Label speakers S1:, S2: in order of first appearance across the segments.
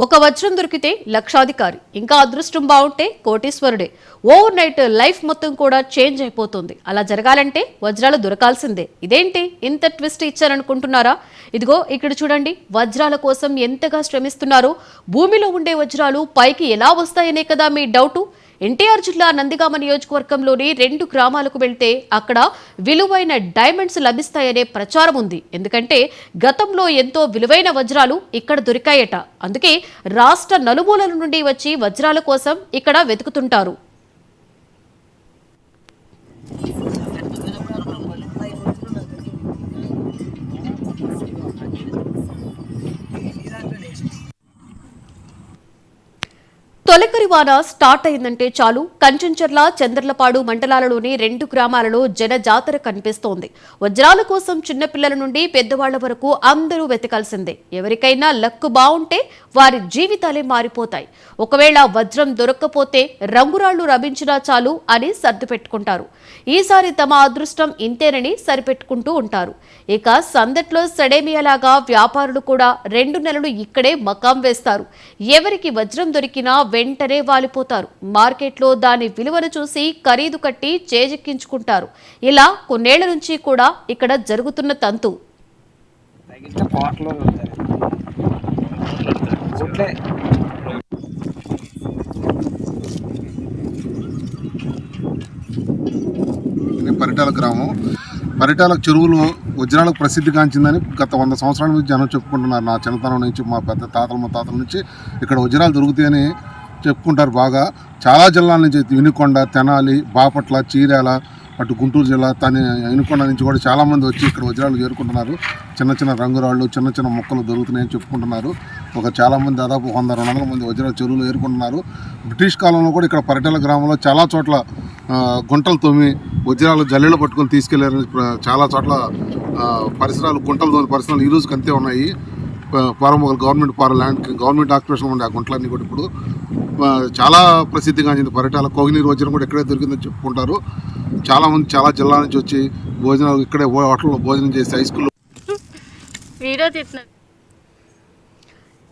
S1: ఒక వజ్రం దొరికితే లక్షాధికారి, ఇంకా అదృష్టం బాగుంటే కోటీశ్వరుడే. ఓవర్ నైట్ లైఫ్ మొత్తం కూడా చేంజ్ అయిపోతుంది. అలా జరగాలంటే వజ్రాలు దొరకాల్సిందే. ఇదేంటి ఇంత ట్విస్ట్ ఇచ్చారనుకుంటున్నారా? ఇదిగో ఇక్కడ చూడండి, వజ్రాల కోసం ఎంతగా శ్రమిస్తున్నారు. భూమిలో ఉండే వజ్రాలు పైకి ఎలా వస్తాయనే కదా మీ డౌటు. ఎన్టీఆర్ జిల్లా నందిగామ నియోజకవర్గంలోని 2 గ్రామాలకు వెళ్తే అక్కడ విలువైన డైమండ్స్ లభిస్తాయనే ప్రచారం ఉంది. ఎందుకంటే గతంలో ఎంతో విలువైన వజ్రాలు ఇక్కడ దొరికాయట. అందుకే రాష్ట్ర నలుమూలల నుండి వచ్చి వజ్రాల కోసం ఇక్కడ వెతుకుతుంటారు. తొలకరి వాన స్టార్ట్ అయిందంటే చాలు కంచంచెర్ల, చంద్రలపాడు మండలాలలోని 2 గ్రామాలలో జన జాతర కనిపిస్తోంది. వజ్రాల కోసం చిన్నపిల్లల నుండి పెద్దవాళ్ల వరకు అందరూ వెతకాల్సిందే. ఎవరికైనా లక్కు బాగుంటే వారి జీవితాలే మారిపోతాయి. ఒకవేళ వజ్రం దొరక్కపోతే రంగురాళ్లు లభించినా చాలు అని సర్దు పెట్టుకుంటారు. ఈసారి తమ అదృష్టం ఇంతేనని సరిపెట్టుకుంటూ ఉంటారు. ఇక సందట్లో సడేమియాలాగా వ్యాపారులు కూడా 2 నెలలు ఇక్కడే మకాం వేస్తారు. ఎవరికి వజ్రం దొరికినా వెంటనే వాలిపోతారు. మార్కెట్లో దాని విలువను చూసి ఖరీదు కట్టి చేజెక్కించుకుంటారు. ఇలా కొన్నేళ్ల నుంచి కూడా ఇక్కడ జరుగుతున్న తంతు.
S2: పరిటాల గ్రామం, పరిటాల చెరువులు వజ్రాలకు ప్రసిద్ధిగాంచిందని గత 100 సంవత్సరాల నుంచి జనం చెప్పుకుంటున్నారు. నా చిన్నతనం నుంచి, మా పెద్ద తాతల ముత్తాతల నుంచి ఇక్కడ వజ్రాలు దొరుకుతాయని చెప్పుకుంటారు. బాగా చాలా జిల్లాల నుంచి, వినుకొండ, తెనాలి, బాపట్ల, చీరాల, అటు గుంటూరు జిల్లా, వినుకొండ నుంచి కూడా చాలామంది వచ్చి ఇక్కడ వజ్రాలు చేరుకుంటున్నారు. చిన్న చిన్న రంగురాళ్ళు, చిన్న చిన్న మొక్కలు దొరుకుతున్నాయని చెప్పుకుంటున్నారు. చాలామంది దాదాపు 100-200 మంది వజ్రాల చెరువులు ఏరుకుంటున్నారు. బ్రిటిష్ కాలంలో కూడా ఇక్కడ పరిటాల గ్రామంలో చాలా చోట్ల గుంటలు తోమి వజ్రాలు జల్లెలు పట్టుకొని తీసుకెళ్లారు. చాలా చోట్ల పరిసరాలు గుంటలు తోమి పరిసరాలు ఈ రోజుకి అంతే ఉన్నాయి. గవర్నమెంట్ ఆక్యుపేషన్ ఉండే ఆ గుంటలన్నీ కూడా ఇప్పుడు చాలా ప్రసిద్ధిగాంచింది. పరిటాల కోహినూరు వజ్రం కూడా ఇక్కడే దొరికిందని చెప్పుకుంటారు. చాలామంది చాలా జిల్లాల నుంచి వచ్చి భోజనాలు ఇక్కడే హోటల్లో భోజనం చేసి హై స్కూల్లో.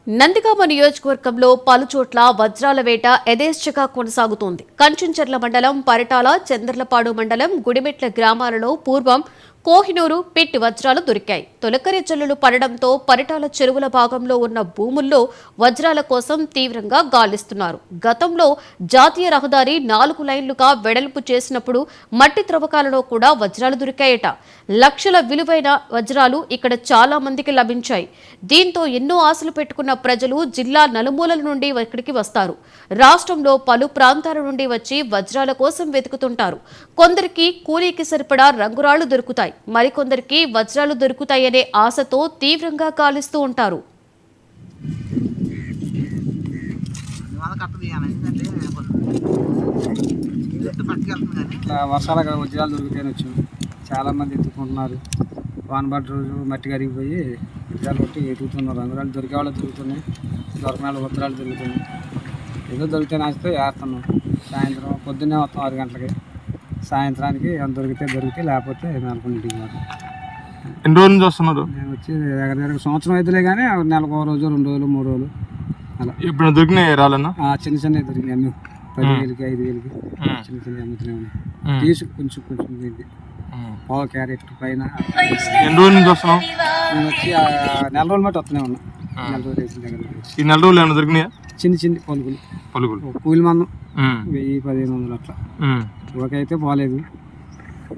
S1: నందిగామ నియోజకవర్గంలో పలుచోట్ల వజ్రాల వేట యథేచ్ఛగా కొనసాగుతోంది. కంచంచెర్ల మండలం, పరిటాల, చంద్రలపాడు మండలం, గుడిమెట్ల గ్రామాలలో పూర్వం కోహినూరు పిట్ వజ్రాలు దొరికాయి. తొలకరి జల్లులు పడడంతో పరిటాల చెరువుల భాగంలో ఉన్న భూముల్లో వజ్రాల కోసం తీవ్రంగా గాలిస్తున్నారు. గతంలో జాతీయ రహదారి 4 లైన్లుగా వెడల్పు చేసినప్పుడు మట్టి త్రవ్వకాలలో కూడా వజ్రాలు దొరికాయట. లక్షల విలువైన వజ్రాలు ఇక్కడ చాలా మందికి లభించాయి. దీంతో ఎన్నో ఆశలు పెట్టుకున్న ప్రజలు జిల్లా నలుమూలల నుండి ఇక్కడికి వస్తారు. రాష్ట్రంలో పలు ప్రాంతాల నుండి వచ్చి వజ్రాల కోసం వెతుకుతుంటారు. కొందరికి కూలీకి సరిపడా రంగురాళ్లు దొరుకుతాయి, మరికొందరికి వజ్రాలు దొరుకుతాయనే ఆశతో తీవ్రంగా కాలిస్తూ ఉంటారు.
S3: వర్షాలుగా వజ్రాలు దొరుకుతాయని వచ్చాం. చాలా మంది ఎత్తుకుంటున్నారు. వానబడ్డ రోజు మట్టి కరిగిపోయి వజ్రాలు కొట్టి ఎదుగుతున్నారు. రంగురాలు దొరికే వాళ్ళు దొరుకుతున్నాయి, దొరకనాలు వజ్రాలు దొరుకుతున్నాయి. ఏదో దొరికితే నాచితే వేస్తున్నాం. సాయంత్రం పొద్దున్నే వస్తాం 6 గంటలకి. సాయంత్రానికి దొరికితే లేకపోతే 4 మాకు.
S4: ఎన్ని రోజుల నుంచి వస్తున్నారు?
S3: నేను వచ్చి దగ్గర సంవత్సరం అయితేలే కానీ నెలకు 1 రోజు, 2 రోజులు, 3 రోజులు అలా.
S4: ఇప్పుడు దొరికినాయి రాళ్ళన్నా?
S3: చిన్న చిన్నవి దొరికినాయి. అమ్మి 10,000కి 5,000కి చిన్న చిన్న అమ్ముతూనే ఉన్నాయి. తీసి కొంచెం దీనికి పావు క్యారెట్ పైన.
S4: ఎన్ని రోజుల నుంచి వస్తున్నాం?
S3: నేను వచ్చి 4 రోజులు బట్టి వస్తూనే ఉన్నా. 4 రోజులు వేసిన దగ్గర.
S4: ఈ 4 రోజులు ఏమైనా దొరికినాయా?
S3: చిన్న పలుకులు కూలి మందం 1000-1500 అట్లా. ఒకైతే పోలేదు,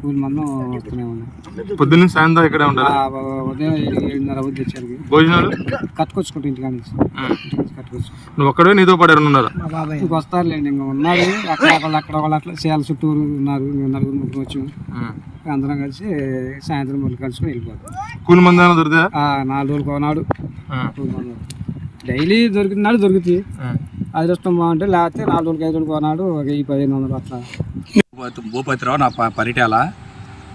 S3: కూలి మందం వస్తూనే ఉన్నాయి.
S4: పొద్దున్న సాయంత్రం ఇక్కడే ఉంటారు.
S3: ఉదయం 7:30 అవుతుంది వచ్చారు.
S4: భోజనాలు
S3: కట్టుకొచ్చుకుంటా ఇంటికాడ నుంచి కట్టుకొచ్చు.
S4: నువ్వు ఒక్కడే నీతో పాటు ఉన్నారా?
S3: ఇంక వస్తారులేండి, ఇంకా ఉన్నారు అక్కడ వాళ్ళు అట్లా చేయాలి. చుట్టూరు ఉన్నారు, 4-3 వచ్చి అందరం కలిసి సాయంత్రం మళ్ళీ కలుసుకుని వెళ్ళిపోతాం.
S4: కూలి మంది దొరుకుతా?
S3: 4 రోజులు కొనాడు కూలి మంది. డైలీ దొరికినాడు దొరుకుతాయి. అదృష్టం బాగుంటే, లేకపోతే 4 రోజులకి 5 రోజులు కొనాడు 1000-1500 అట్లా.
S5: భూపతిరావు నా పరిటాల.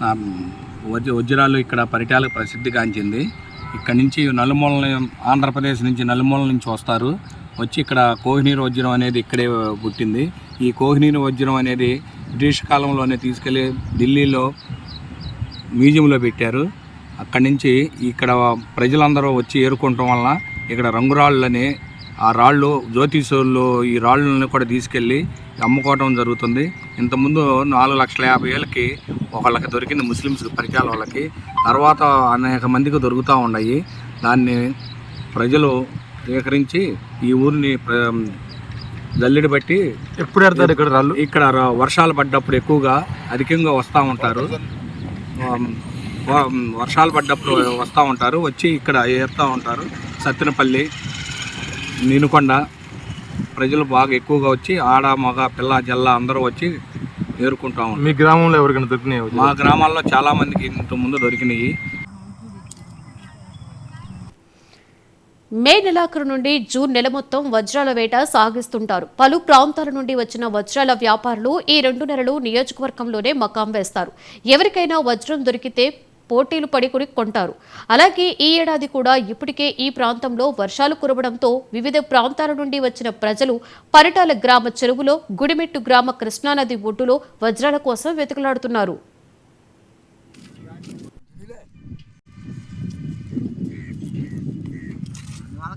S5: నా వజ్రాలు ఇక్కడ పరిటాలకు ప్రసిద్ధిగాంచింది. ఇక్కడ నుంచి ఆంధ్రప్రదేశ్ నుంచి నలుమూలల నుంచి వస్తారు. వచ్చి ఇక్కడ కోహినూరు వజ్రం అనేది ఇక్కడే పుట్టింది. ఈ కోహినూరు వజ్రం అనేది బ్రిటిష్ కాలంలోనే తీసుకెళ్ళి ఢిల్లీలో మ్యూజియంలో పెట్టారు. అక్కడి నుంచి ఇక్కడ ప్రజలందరూ వచ్చి ఏరుకోవటం వలన ఇక్కడ రంగురాళ్ళని ఆ రాళ్ళు జ్యోతిషులు ఈ రాళ్ళని కూడా తీసుకెళ్ళి అమ్ముకోవడం జరుగుతుంది. ఇంతకుముందు 4,50,000కి ఒకళ్ళకి దొరికింది, ముస్లిమ్స్కి పరిచయాల వాళ్ళకి. తర్వాత అనేక మందికి దొరుకుతూ ఉన్నాయి. దాన్ని ప్రజలు సేకరించి ఈ ఊరిని జల్లెడ బట్టి
S4: ఎప్పుడు పెడతారు ఇక్కడ రాళ్ళు?
S5: ఇక్కడ వర్షాలు పడ్డప్పుడు ఎక్కువగా అధికంగా వస్తూ ఉంటారు. వర్షాలు పడ్డప్పుడు వస్తూ ఉంటారు, వచ్చి ఇక్కడ ఏరుతూ ఉంటారు. సత్తెనపల్లి, నీనుకొండ ప్రజలు బాగా ఎక్కువగా వచ్చి ఆడ మగ పిల్ల జల్ల అందరూ వచ్చి ఏరుకుంటూ ఉంటారు.
S4: మీ గ్రామంలో ఎవరికైనా దొరికినాయి?
S5: మా గ్రామాల్లో చాలా మందికి ఇంతకుముందు దొరికినాయి.
S1: మే నెలాఖరు నుండి జూన్ నెల మొత్తం వజ్రాల వేట సాగిస్తుంటారు. పలు ప్రాంతాల నుండి వచ్చిన వజ్రాల వ్యాపారులు ఈ 2 నెలలు నియోజకవర్గంలోనే మకాం వేస్తారు. ఎవరికైనా వజ్రం దొరికితే పోటీలు పడి కొంటారు. అలాగే ఈ ఏడాది కూడా ఇప్పటికే ఈ ప్రాంతంలో వర్షాలు కురవడంతో వివిధ ప్రాంతాల నుండి వచ్చిన ప్రజలు పరిటాల గ్రామ చెరువులో, గుడిమెట్టు గ్రామ కృష్ణానది ఒడ్డులో వజ్రాల కోసం వెతుకులాడుతున్నారు.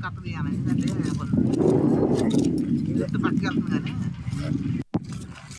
S6: కట్టది ఎందుకంటే పట్టుకెళ్తుంది కానీ